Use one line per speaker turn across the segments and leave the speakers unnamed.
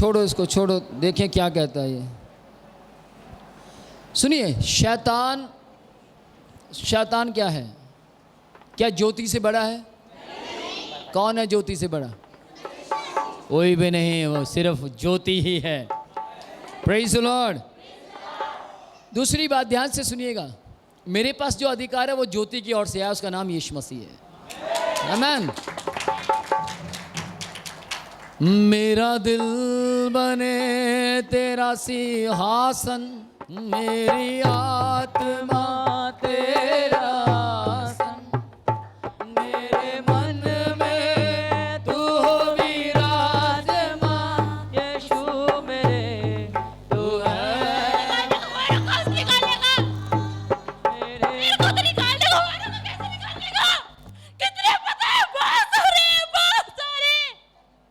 छोड़ो इसको, छोड़ो, देखें क्या कहता है ये। सुनिए, शैतान क्या है? क्या ज्योति से बड़ा है? कौन है ज्योति से बड़ा? कोई भी नहीं, वो सिर्फ ज्योति ही है। Praise the Lord. दूसरी बात ध्यान से सुनिएगा, मेरे पास जो अधिकार है वो ज्योति की ओर से है, उसका नाम यीशु मसीह है। आमीन। मेरा दिल बने तेरा सिंहासन, मेरी आत्मा तेरा आसन, मेरे मन में तू हो विराजमान, यीशु मेरे तू है।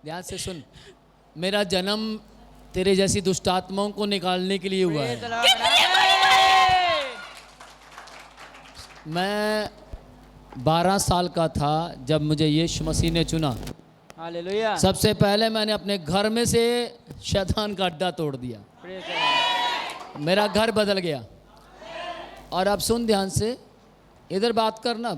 ध्यान से सुन, मेरा जन्म तेरे जैसी दुष्ट आत्माओं को निकालने के लिए हुआ है। मैं 12 साल का था जब मुझे यीशु मसीह ने चुना।
हालेलुया।
सबसे पहले मैंने अपने घर में से शैतान का अड्डा तोड़ दिया, मेरा घर बदल गया। और अब सुन ध्यान से, इधर बात करना।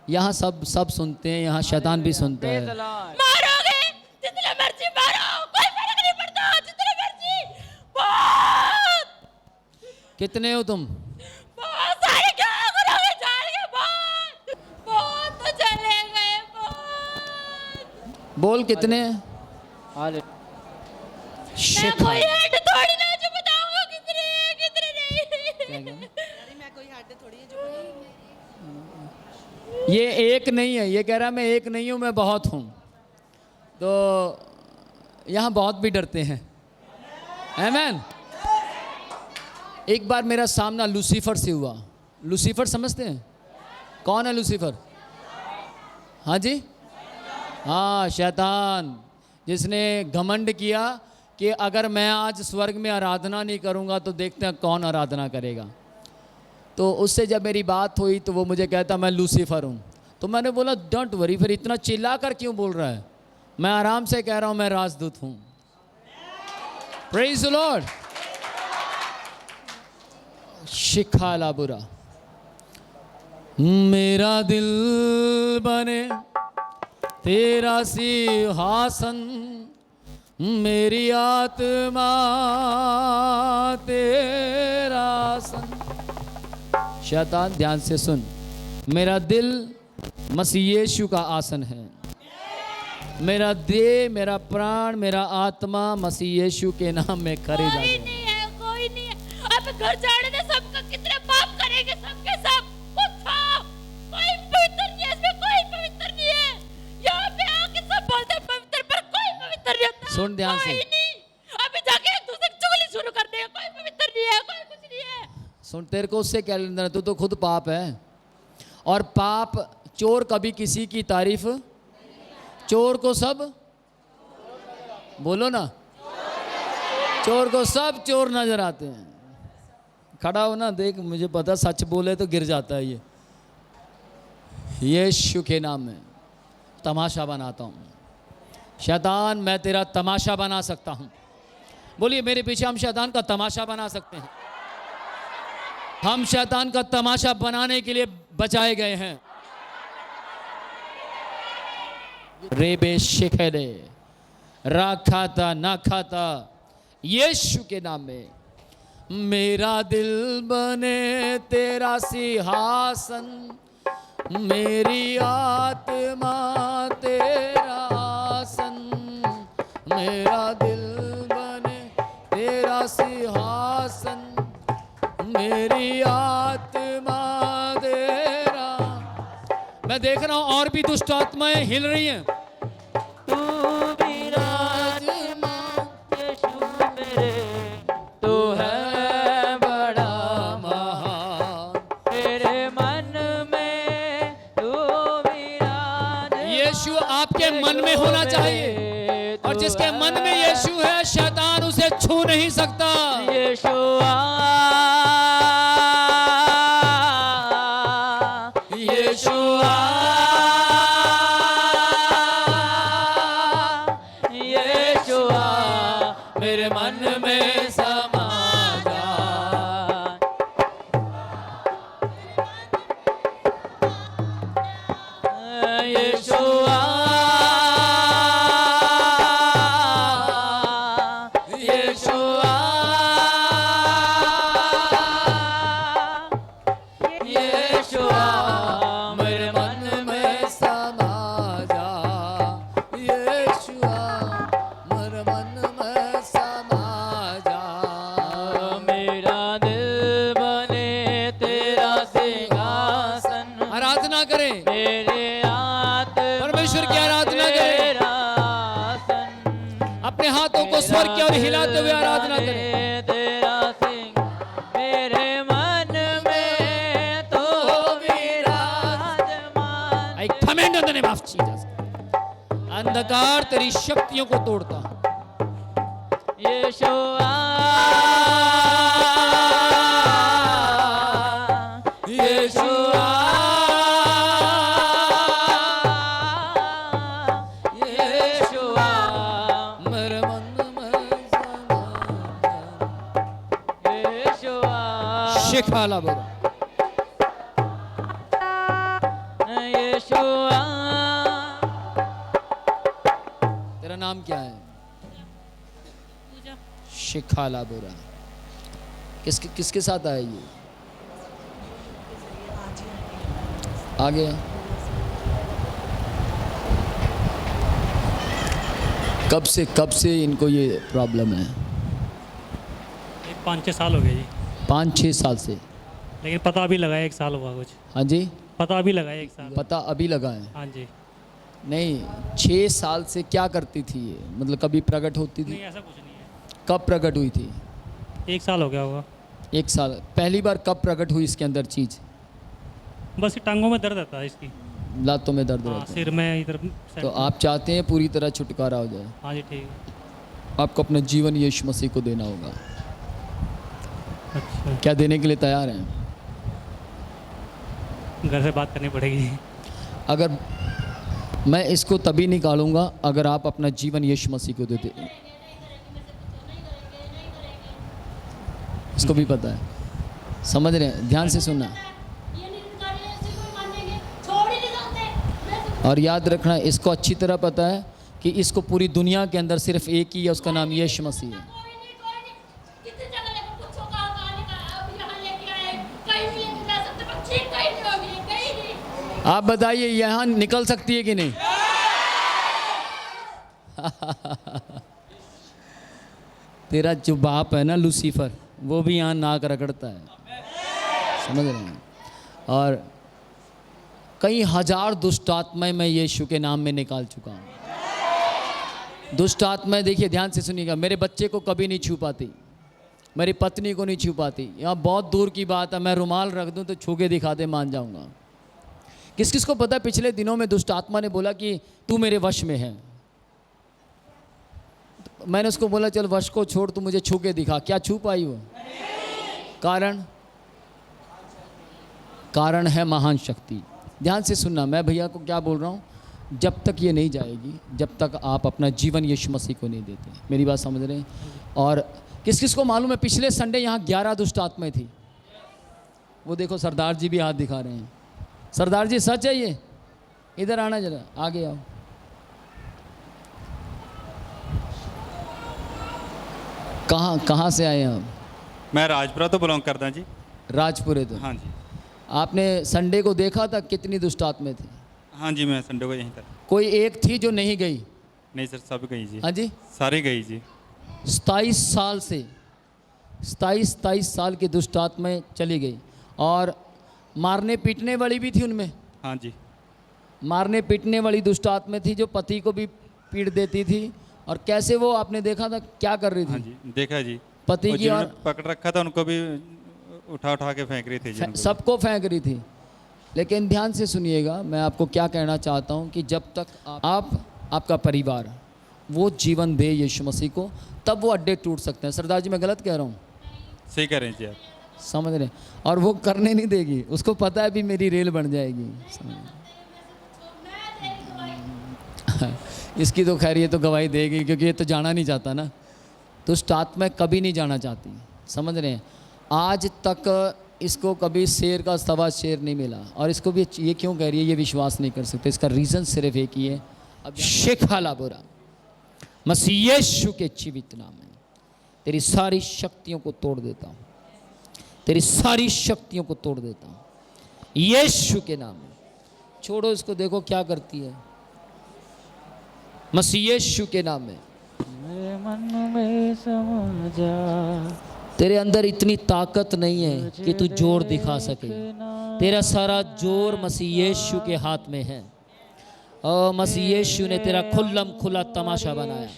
यहाँ सब सुनते हैं, यहाँ शैतान भी सुनता है।
मारोगे जितने मर्जी मारो, कोई फर्क नहीं पड़ता, जितने मर्जी। बहुत
कितने हो तुम?
बहुत सारे, क्या करोगे जान के? बहुत तो चले गए, बहुत।
बोल कितने?
हालेलुया।
मैं कोई हद थोड़ी ना जो बताऊंगा कितने नहीं।
मैं कोई हद थोड़ी है जो
ये एक नहीं है, ये कह रहा मैं एक नहीं हूँ, मैं बहुत हूँ। तो यहाँ बहुत भी डरते हैं। आमीन। एक बार मेरा सामना लूसीफर से हुआ। लूसीफर समझते हैं? कौन है लूसीफर? हाँ जी, हाँ, शैतान, जिसने घमंड किया कि अगर मैं आज स्वर्ग में आराधना नहीं करूँगा तो देखते हैं कौन आराधना करेगा। तो उससे जब मेरी बात हुई तो वो मुझे कहता मैं लूसीफर हूँ। तो मैंने बोला डोंट वरी, फिर इतना चिल्ला कर क्यों बोल रहा है? मैं आराम से कह रहा हूँ मैं राजदूत हूँ। Praise the Lord. शिखाला बुरा, मेरा दिल बने तेरा सिंहासन, मेरी आत्मा तेरा आसन। शैतान ध्यान से सुन, मेरा दिल मसीह यीशु का आसन है। मेरा देह, मेरा प्राण, मेरा आत्मा मसीह यीशु के नाम में खरीदा
कोई
गया।
नहीं है, कोई नहीं है। अब घर जाने दे, सबका कितने पाप करेंगे, सबके सब। कोई पवित्र नहीं है इसमें, कोई पवित्र नहीं है। यहाँ पे आके सब बोलते हैं पवित्र, पर कोई पवित्र नहीं होता।
सुन ध्यान से।
कोई नहीं। अभी जाके एक दूसरे की चुगली शुरू कर देगा, कोई पवित्र नहीं है, कोई कुछ नहीं है।
सुन, तेरे को उससे क्या लेना? तू तो खुद पाप है। और पाप, चोर कभी किसी की तारीफ, चोर को सब, बोलो ना, चोर को सब चोर नजर आते हैं। खड़ा हो ना, देख, मुझे पता सच बोले तो गिर जाता है। ये यीशु के नाम में तमाशा बनाता हूँ। शैतान, मैं तेरा तमाशा बना सकता हूँ। बोलिए मेरे पीछे, हम शैतान का तमाशा बना सकते हैं। हम शैतान का तमाशा बनाने के लिए बचाए गए हैं। रेबे शिखरे राखाता ना खाता, यीशु के नाम में। मेरा दिल बने तेरा सिंहासन, मेरी आत्मा तेरा आसन, मेरा दिल बने तेरा सिंहासन, मेरी आत्मा तेरा। मैं देख रहा हूं और भी दुष्ट आत्माएं हिल रही हैं।
तू विराजमान यीशु मेरे, तू है बड़ा महान, तेरे मन में तू विराजमान।
यीशु आपके मन में होना चाहिए, और जिसके मन में यीशु है शैतान उसे छू नहीं सकता।
यीशुआ,
मन में समा जा।
यीशुआ यीशुआ यीशुआ मेरे मन में
समा जा। यीशुआ मेरे मन में समा जा।
मेरा दिल बने तेरा सिंहासन
आराधना करें,
मेरे
परमेश्वर की आराधना करें, अपने हाथों को स्वर की ओर हिलाते हुए आराधना करें।
तेरा सिंह मेरे मन में तो विराजमान।
I command in the name of Jesus. अंधकार तेरी शक्तियों को तोड़ता।
यीशुआ यीशुआ यीशुआ
मेरे मन में समा जा।
यीशुआ
शिखाला बोलो।
यीशुआ।
तेरा नाम क्या है?
पूजा
शिखाला बोरा। किसके साथ आया ये? आ गया। कब से इनको ये प्रॉब्लम है?
5-6 साल हो गए जी,
5-6 साल से।
लेकिन पता अभी लगा है 1 साल हुआ कुछ।
हाँ जी,
पता अभी लगा है 1 साल।
पता अभी लगा है।
हाँ जी।
नहीं, 6 साल से क्या करती थी ये? मतलब कभी प्रकट होती
नहीं
थी?
ऐसा कुछ नहीं है।
कब प्रकट हुई थी?
1 साल हो गया होगा।
1 साल। पहली बार कब प्रकट हुई इसके अंदर चीज़?
बस ये टांगों में दर्द रहता है इसकी।
लातों में दर्द
हाँ,
रहता है।
सिर में इधर
तो आप चाहते हैं पूरी तरह छुटकारा हो जाए?
हाँ जी ठीक है।
आपको अपना जीवन यीशु मसीह को देना होगा।
अच्छा,
क्या देने के लिए तैयार हैं?
घर से बात करनी पड़ेगी।
अगर मैं इसको तभी निकालूंगा अगर आप अपना जीवन यीशु मसीह को देते। इसको भी पता है, समझ रहे हैं? ध्यान से सुनना
ये निरंकारी ऐसे कोई मानेंगे, छोड़ ही नहीं सकते।
और याद रखना, इसको अच्छी तरह पता है कि इसको पूरी दुनिया के अंदर सिर्फ एक ही है, उसका नाम यीशु मसीह है।
कोई नहीं कितनी जगह लेकर पूछो कहाँ निकाला, अब यहाँ लेके आए, कहीं भी लेके जा सकते, पर ठीक कहीं नहीं होगी, कहीं नहीं।
आप बताइए यहाँ निकल सकती है कि नहीं? तेरा जो बाप है ना लूसीफर, वो भी यहाँ नाक रगड़ता है, समझ रहे हैं? और कई हजार दुष्ट आत्माएं मैं यीशु के नाम में निकाल चुका हूँ। दुष्ट आत्माएं, देखिए ध्यान से सुनिएगा, मेरे बच्चे को कभी नहीं छू पाती, मेरी पत्नी को नहीं छू पाती। यहाँ बहुत दूर की बात है, मैं रुमाल रख दूँ तो छू के दिखा दे, मान जाऊँगा। किस किस को पता है पिछले दिनों में दुष्ट आत्मा ने बोला कि तू मेरे वश में है। मैंने उसको बोला चल वश को छोड़, तू मुझे छू के दिखा। क्या छू पाई वो? कारण है महान शक्ति। ध्यान से सुनना, मैं भैया को क्या बोल रहा हूँ, जब तक ये नहीं जाएगी, जब तक आप अपना जीवन यीशु मसीह को नहीं देते। मेरी बात समझ रहे हैं? और किस किस को मालूम है पिछले संडे यहाँ 11 दुष्ट आत्माएं थी? वो देखो सरदार जी भी हाथ दिखा रहे हैं। सरदार जी सच है ये? इधर आना जरा, आगे आओ। कहाँ से आए हैं आप?
मैं राजपुरा तो बिलोंग करता जी।
राजपुरे तो।
हाँ जी।
आपने संडे को देखा था कितनी दुष्ट आत्माएं थी?
हाँ जी, मैं संडे को यहीं था।
कोई एक थी जो नहीं गई?
नहीं सर, सब गई जी।
हाँ जी,
सारी गई जी।
27 साल से 27 साल की दुष्ट आत्माएं चली गई। और मारने पीटने वाली भी थी उनमें।
हाँ जी।
मारने पीटने वाली दुष्ट आत्माएं थी जो पति को भी पीट देती थी। और कैसे वो आपने देखा था क्या कर रही
हाँ
थी?
जी, देखा जी।
पति
और
की
जिन्होंने
और
पकड़ रखा था उनको भी उठा उठा के फेंक रही थी जी उनको।
सबको फेंक रही थी। लेकिन ध्यान से सुनिएगा, मैं आपको क्या कहना चाहता हूँ कि जब तक आपका परिवार वो जीवन दे यीशु मसीह को, तब वो अड्डे टूट सकते हैं। सरदार जी मैं गलत कह रहा हूँ?
सही कह रहे हैं जी आप।
समझ रहे हैं? और वो करने नहीं देगी, उसको पता है भी मेरी रेल बन जाएगी। इसकी तो खैर ये तो गवाही देगी, क्योंकि ये तो जाना नहीं चाहता ना। दुष्ट आत्मा कभी नहीं जाना चाहती, समझ रहे हैं। आज तक इसको कभी शेर का सवा शेर नहीं मिला, और इसको भी ये क्यों कह रही है ये विश्वास नहीं कर सकते। इसका रीज़न सिर्फ एक ही है, अब शेखाला बुरा मसीह यीशु के जीवित नाम में तेरी सारी शक्तियों को तोड़ देता हूँ, तेरी सारी शक्तियों को तोड़ देता हूँ यीशु के नाम में। छोड़ो इसको, देखो क्या करती है मसीह यीशु के नाम में।
मेरे मन में समा जा,
तेरे अंदर इतनी ताकत नहीं है कि तू जोर दिखा सके। तेरा सारा जोर मसीह यीशु के हाथ में है। और मसीह यीशु ने तेरा खुल्लम खुला तमाशा बनाया।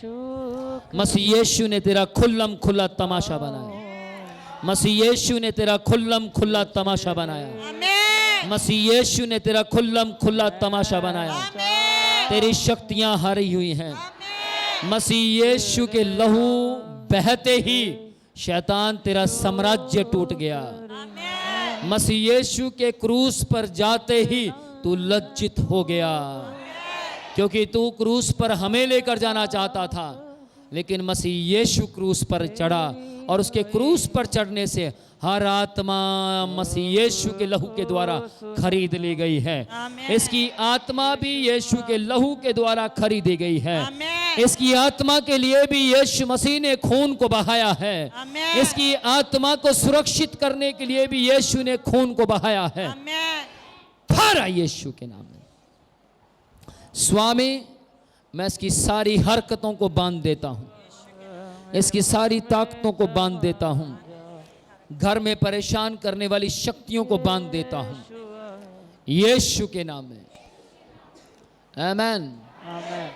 मसीह यीशु ने तेरा खुल्लम खुला तमाशा बनाया। मसीह यीशु ने तेरा खुल्लम खुला तमाशा बनाया। मसीह यीशु ने तेरा खुल्लम खुला तमाशा बनाया। तेरी शक्तियां हारी हुई हैं। मसीह यीशु के लहू बहते ही शैतान तेरा साम्राज्य टूट गया। मसीह यीशु के क्रूस पर जाते ही तू लज्जित हो गया, क्योंकि तू क्रूस पर हमें लेकर जाना चाहता था, लेकिन मसीह यीशु क्रूस पर चढ़ा, और उसके क्रूस पर चढ़ने से हर आत्मा मसीह यीशु के लहू के द्वारा खरीद ली गई है। इसकी आत्मा भी यीशु के लहू के द्वारा खरीदी गई है। इसकी आत्मा के लिए भी यीशु मसीह ने खून को बहाया है। इसकी आत्मा को सुरक्षित करने के लिए भी यीशु ने खून को बहाया है। थारा यीशु के नाम में स्वामी, मैं इसकी सारी हरकतों को बांध देता हूं, इसकी सारी ताकतों को बांध देता हूं, घर में परेशान करने वाली शक्तियों को बांध देता हूं यीशु के नाम में। आमीन।
आमीन।